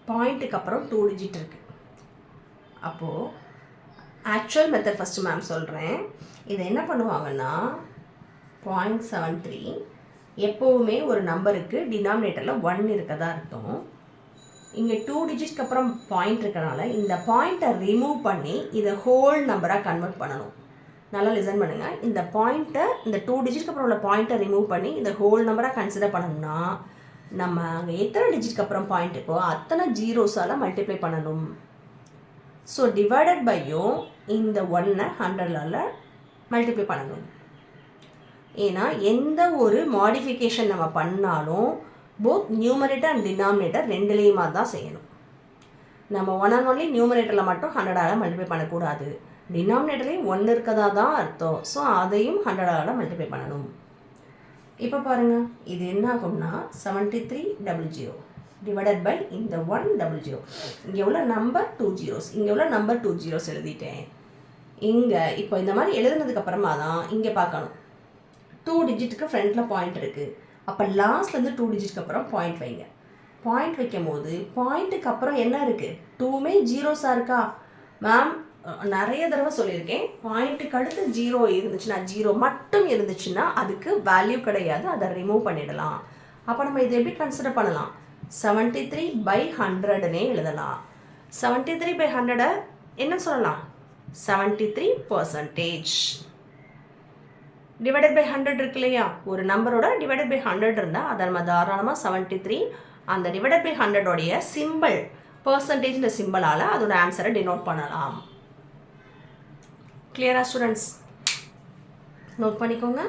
பாயிண்ட்டுக்கு அப்புறம் 2 டிஜிட் இருக்குது. அப்போது ஆக்சுவல் மெத்தட் ஃபஸ்ட்டு மேம் சொல்கிறேன். இதை என்ன பண்ணுவாங்கன்னா 0.73 எப்போவுமே ஒரு நம்பருக்கு டினாமினேட்டரில் 1 இருக்கதா அர்த்தம். இங்கே 2 டிஜிட்க்கு அப்புறம் பாயிண்ட் இருக்கனால இந்த பாயிண்ட்டை ரிமூவ் பண்ணி இதை ஹோல் நம்பராக கன்வெர்ட் பண்ணணும். நல்லா லிசன் பண்ணுங்கள். இந்த பாயிண்ட்டை இந்த 2 டிஜிட்க்கு அப்புறம் உள்ள பாயிண்ட்டை ரிமூவ் பண்ணி இதை ஹோல் நம்பராக கன்சிடர் பண்ணணும்னா நம்ம அங்கே எத்தனை டிஜிட்க்கு அப்புறம் பாயிண்ட் இருக்கோ அத்தனை ஜீரோஸால் மல்டிப்ளை பண்ணணும். ஸோ டிவைடட் பையும் இந்த 1-ஐ 100ஆல் மல்டிப்ளை பண்ணணும். ஏன்னா எந்த ஒரு மாடிஃபிகேஷன் நம்ம பண்ணாலும் போத் நியூமரேட்டர் அண்ட் டினாமினேட்டர் ரெண்டுலேயுமா தான் செய்யணும். நம்ம ஒன் அண்ட் ஒன்லி நியூமரேட்டரில் மட்டும் 100ஆல் மல்டிப்ளை பண்ணக்கூடாது. டினாமினேட்டர்லேயும் 1 இருக்கதா தான் அர்த்தம். ஸோ அதையும் 100ஆல் மல்டிப்ளை பண்ணணும். இப்போ பாருங்கள், இது என்ன ஆகும்னா 7300 டிவைடட் பை இந்த 100. இங்கே உள்ள நம்பர் 2 ஜீரோஸ், இங்கே உள்ள நம்பர் 2 ஜீரோஸ் எழுதிட்டேன். இங்கே இப்போ இந்த மாதிரி எழுதுனதுக்கப்புறமா தான் இங்கே பார்க்கணும் 2 டிஜிட்டுக்கு ஃப்ரண்ட்டில் பாயிண்ட் இருக்குது. அப்போ லாஸ்ட்லேருந்து 2 டிஜிட்க்கு அப்புறம் பாயிண்ட் வைங்க. பாயிண்ட் வைக்கும் போது பாயிண்ட்டுக்கு அப்புறம் என்ன இருக்குது? 2மே ஜீரோஸாக இருக்கா? மேம் நிறைய தடவை சொல்லியிருக்கேன், பாயிண்ட்டுக்கு அடுத்து 0 இருந்துச்சுன்னா, 0 மட்டும் இருந்துச்சுன்னா அதுக்கு வேல்யூ கிடையாது, அதை ரிமூவ் பண்ணிடலாம். அப்போ நம்ம இதை எப்படி கன்சிடர் பண்ணலாம்? 73/100னே எழுதலாம். 73/100 என்ன சொல்லலாம்? 73% டிவைடட் பை 100 இருக்கு இல்லையா? ஒரு நம்பரோட டிவைடட் பை 100 இருந்தால் அதை நம்ம தாராளமாக 73 அந்த டிவைடட் பை 100 சிம்பிள் பர்சன்டேஜ்ன்ற சிம்பிளால் அதோட ஆன்சரை டினோட் பண்ணலாம். கிளியரா ஸ்டூடெண்ட்ஸ்? நோட் பண்ணிக்கோங்க.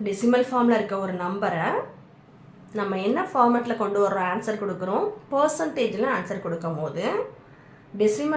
டெசிமல் ஃபார்மில் இருக்க ஒரு நம்பரை நம்ம என்ன ஃபார்மேட்டில் கொண்டு வர்றோம், ஆன்சர் கொடுக்குறோம், பர்சன்டேஜில் ஆன்சர் கொடுக்கும் போது டெசிமல்